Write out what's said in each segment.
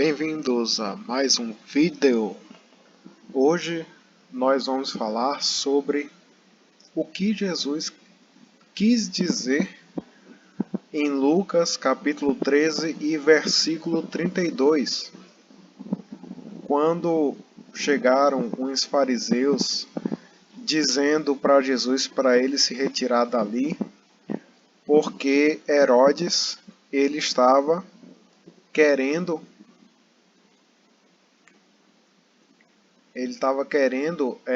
Bem-vindos a mais um vídeo. Hoje nós vamos falar sobre o que Jesus quis dizer em Lucas capítulo 13 e versículo 32, quando chegaram uns fariseus dizendo para Jesus para ele se retirar dali, porque Herodes ele estava querendo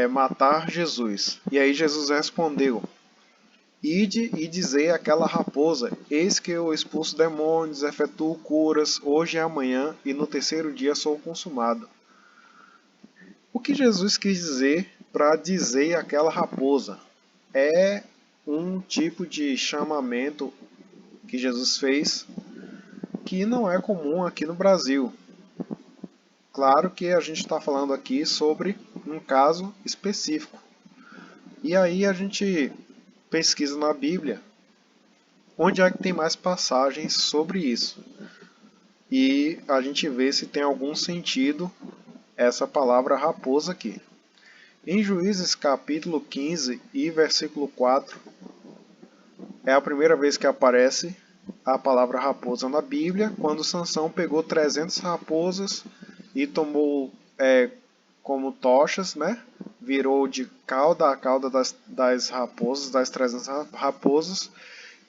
matar Jesus. E aí Jesus respondeu: Ide e dizei àquela raposa: Eis que eu expulso demônios, efetuo curas, hoje e amanhã, e no terceiro dia sou consumado. O que Jesus quis dizer para dizer àquela raposa? É um tipo de chamamento que Jesus fez que não é comum aqui no Brasil. Claro que a gente está falando aqui sobre um caso específico. E aí a gente pesquisa na Bíblia onde é que tem mais passagens sobre isso. E a gente vê se tem algum sentido essa palavra raposa aqui. Em Juízes capítulo 15 e versículo 4, é a primeira vez que aparece a palavra raposa na Bíblia, quando Sansão pegou 300 raposas e tomou como tochas, né? Virou de cauda a cauda das raposas, das 300 raposas,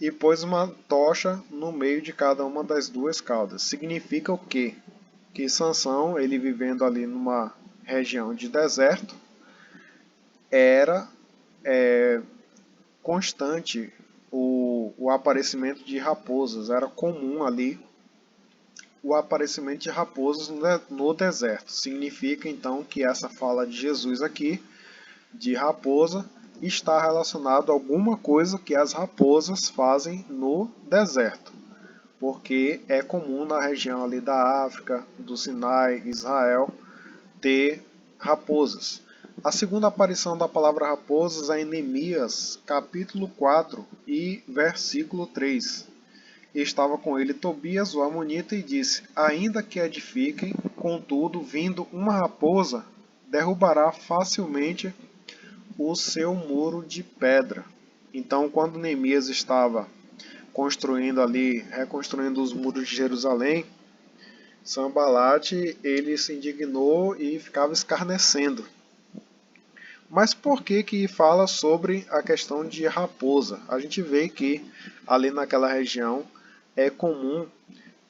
e pôs uma tocha no meio de cada uma das duas caudas. Significa o quê? Que Sansão, ele vivendo ali numa região de deserto, era constante o aparecimento de raposas. Era comum ali o aparecimento de raposas no deserto. Significa então que essa fala de Jesus aqui, de raposa, está relacionado a alguma coisa que as raposas fazem no deserto, porque é comum na região ali da África, do Sinai, Israel, ter raposas. A segunda aparição da palavra raposas é em Neemias, capítulo 4 e versículo 3. E estava com ele Tobias, o amonita, e disse: Ainda que edifiquem, contudo, vindo uma raposa, derrubará facilmente o seu muro de pedra. Então, quando Neemias estava reconstruindo os muros de Jerusalém, Sanbalate ele se indignou e ficava escarnecendo. Mas por que fala sobre a questão de raposa? A gente vê que ali naquela região é comum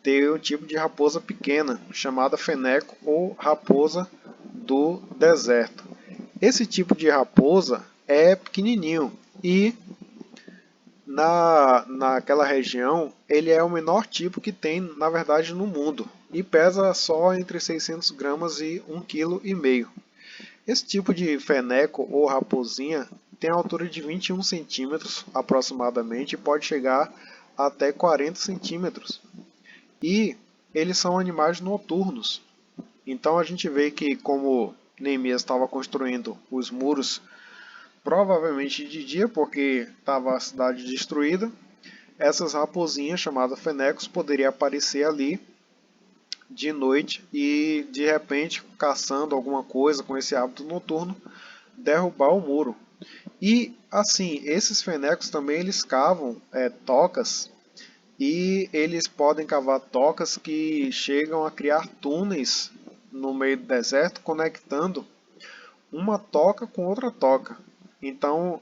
ter um tipo de raposa pequena, chamada feneco ou raposa do deserto. Esse tipo de raposa é pequenininho e naquela região ele é o menor tipo que tem, na verdade, no mundo, e pesa só entre 600 gramas e 1,5 kg. Esse tipo de feneco ou raposinha tem a altura de 21 centímetros aproximadamente e pode chegar até 40 centímetros. E eles são animais noturnos. Então a gente vê que, como Neemias estava construindo os muros, provavelmente de dia, porque estava a cidade destruída, essas raposinhas chamadas fenecos poderiam aparecer ali de noite e de repente, caçando alguma coisa com esse hábito noturno, derrubar o muro. E assim, esses fenecos também eles cavam tocas, e eles podem cavar tocas que chegam a criar túneis no meio do deserto, conectando uma toca com outra toca. Então,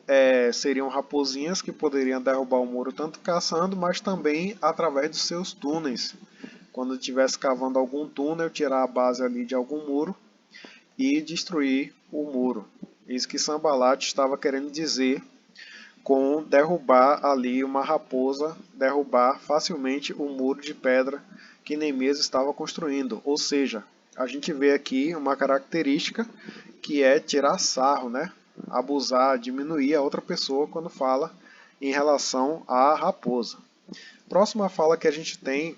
seriam raposinhas que poderiam derrubar o muro tanto caçando, mas também através dos seus túneis. Quando estivesse cavando algum túnel, tirar a base ali de algum muro e destruir o muro. Isso que Sanballat estava querendo dizer com derrubar ali uma raposa, derrubar facilmente o muro de pedra que Neemias estava construindo. Ou seja, a gente vê aqui uma característica que é tirar sarro, né? Abusar, diminuir a outra pessoa quando fala em relação à raposa. Próxima fala que a gente tem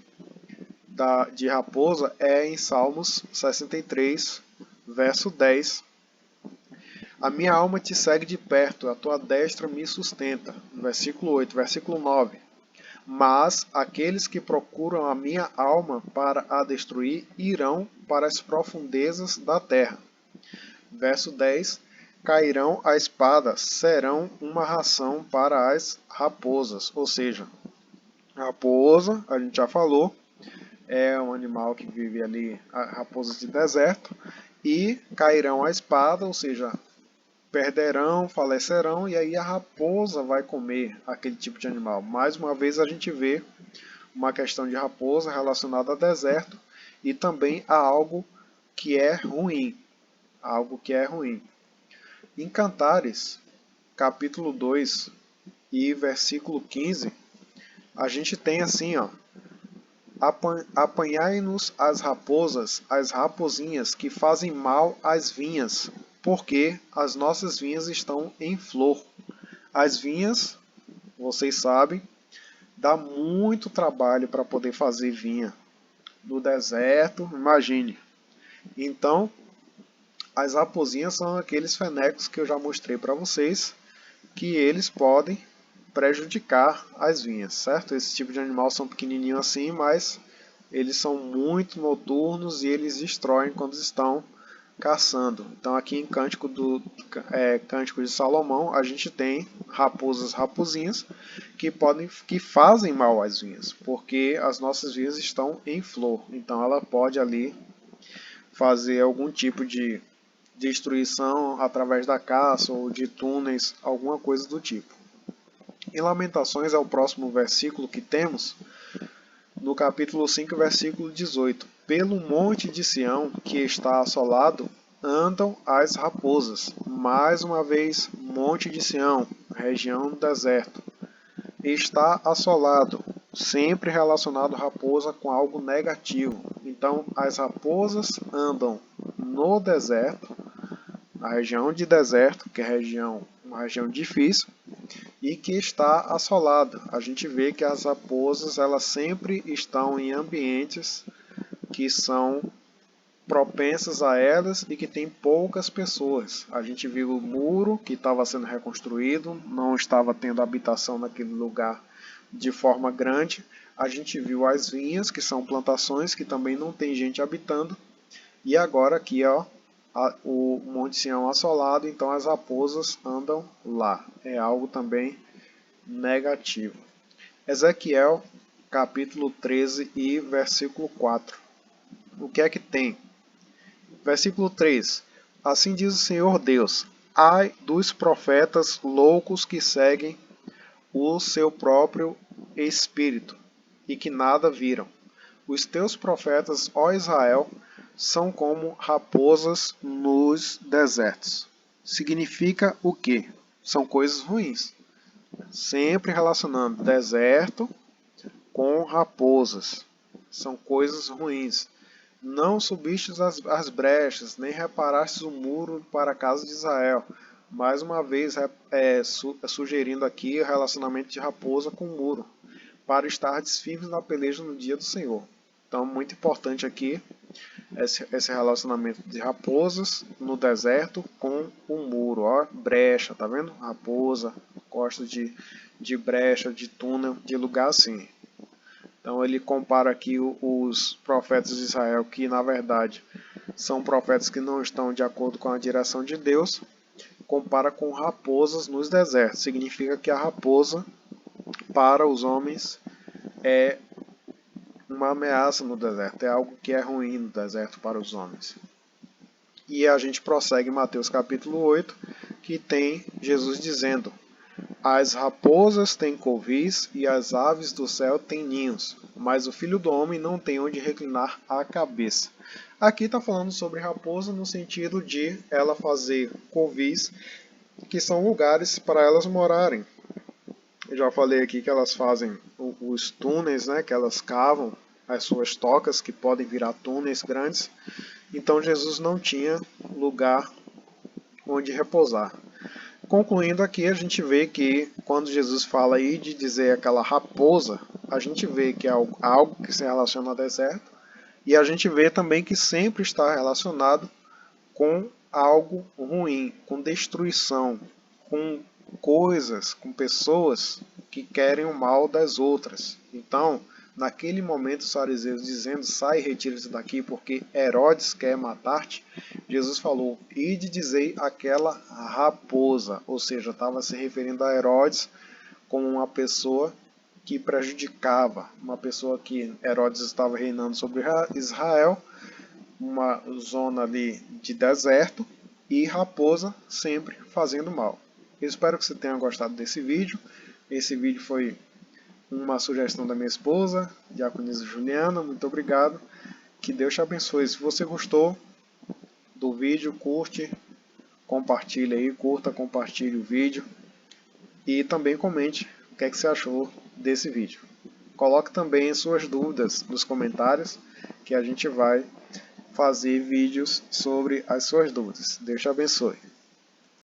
de raposa é em Salmos 63, verso 10. A minha alma te segue de perto, a tua destra me sustenta. Versículo 8, versículo 9. Mas aqueles que procuram a minha alma para a destruir irão para as profundezas da terra. Verso 10: cairão a espada, serão uma ração para as raposas. Ou seja, a raposa, a gente já falou, é um animal que vive ali, raposas de deserto, e cairão a espada, ou seja, perderão, falecerão, e aí a raposa vai comer aquele tipo de animal. Mais uma vez a gente vê uma questão de raposa relacionada a deserto e também a algo que é ruim. Algo que é ruim. Em Cantares, capítulo 2 e versículo 15, a gente tem assim, ó: apanhai-nos as raposas, as rapozinhas que fazem mal às vinhas, porque as nossas vinhas estão em flor. As vinhas, vocês sabem, dá muito trabalho para poder fazer vinha. No deserto, imagine. Então, as raposinhas são aqueles fenecos que eu já mostrei para vocês, que eles podem prejudicar as vinhas, certo? Esse tipo de animal são pequenininhos assim, mas eles são muito noturnos e eles destroem quando estão caçando. Então aqui em Cântico de Salomão a gente tem raposas, raposinhas que fazem mal às vinhas, porque as nossas vinhas estão em flor. Então ela pode ali fazer algum tipo de destruição através da caça ou de túneis, alguma coisa do tipo. Em Lamentações é o próximo versículo que temos, no capítulo 5, versículo 18. Pelo monte de Sião, que está assolado, andam as raposas. Mais uma vez, monte de Sião, região do deserto. Está assolado, sempre relacionado raposa com algo negativo. Então, as raposas andam no deserto, na região de deserto, que é uma região difícil, e que está assolada. A gente vê que as raposas elas sempre estão em ambientes que são propensas a elas e que tem poucas pessoas. A gente viu o muro que estava sendo reconstruído, não estava tendo habitação naquele lugar de forma grande. A gente viu as vinhas, que são plantações que também não tem gente habitando. E agora aqui, ó, o Monte Sião assolado, então as raposas andam lá. É algo também negativo. Ezequiel, capítulo 13 e versículo 4. O que é que tem? Versículo 3. Assim diz o Senhor Deus: ai dos profetas loucos que seguem o seu próprio espírito e que nada viram. Os teus profetas, ó Israel, são como raposas nos desertos. Significa o quê? São coisas ruins. Sempre relacionando deserto com raposas. São coisas ruins. Não subistes as brechas, nem reparastes o muro para a casa de Israel. Mais uma vez, sugerindo aqui o relacionamento de raposa com o muro, para estar firmes na peleja no dia do Senhor. Então, muito importante aqui esse relacionamento de raposas no deserto com o muro. Ó, brecha, tá vendo? Raposa, gosta de brecha, de túnel, de lugar assim. Então ele compara aqui os profetas de Israel, que na verdade são profetas que não estão de acordo com a direção de Deus, compara com raposas nos desertos. Significa que a raposa, para os homens, é uma ameaça no deserto, é algo que é ruim no deserto para os homens. E a gente prossegue em Mateus capítulo 8, que tem Jesus dizendo: as raposas têm covis e as aves do céu têm ninhos, mas o Filho do Homem não tem onde reclinar a cabeça. Aqui está falando sobre raposa no sentido de ela fazer covis, que são lugares para elas morarem. Eu já falei aqui que elas fazem os túneis, né, que elas cavam as suas tocas, que podem virar túneis grandes. Então Jesus não tinha lugar onde repousar. Concluindo aqui, a gente vê que quando Jesus fala aí de dizer aquela raposa, a gente vê que é algo que se relaciona ao deserto, e a gente vê também que sempre está relacionado com algo ruim, com destruição, com coisas, com pessoas que querem o mal das outras. Então, naquele momento, os fariseus dizendo, sai e retira-te daqui, porque Herodes quer matar-te, Jesus falou, ide dizei aquela raposa, ou seja, estava se referindo a Herodes como uma pessoa que prejudicava, uma pessoa que Herodes estava reinando sobre Israel, uma zona ali de deserto, e raposa sempre fazendo mal. Eu espero que você tenha gostado desse vídeo. Esse vídeo foi uma sugestão da minha esposa, Diaconisa Juliana. Muito obrigado. Que Deus te abençoe. Se você gostou do vídeo, curte, compartilhe aí, curta, compartilhe o vídeo e também comente o que é que você achou desse vídeo. Coloque também suas dúvidas nos comentários, que a gente vai fazer vídeos sobre as suas dúvidas. Deus te abençoe.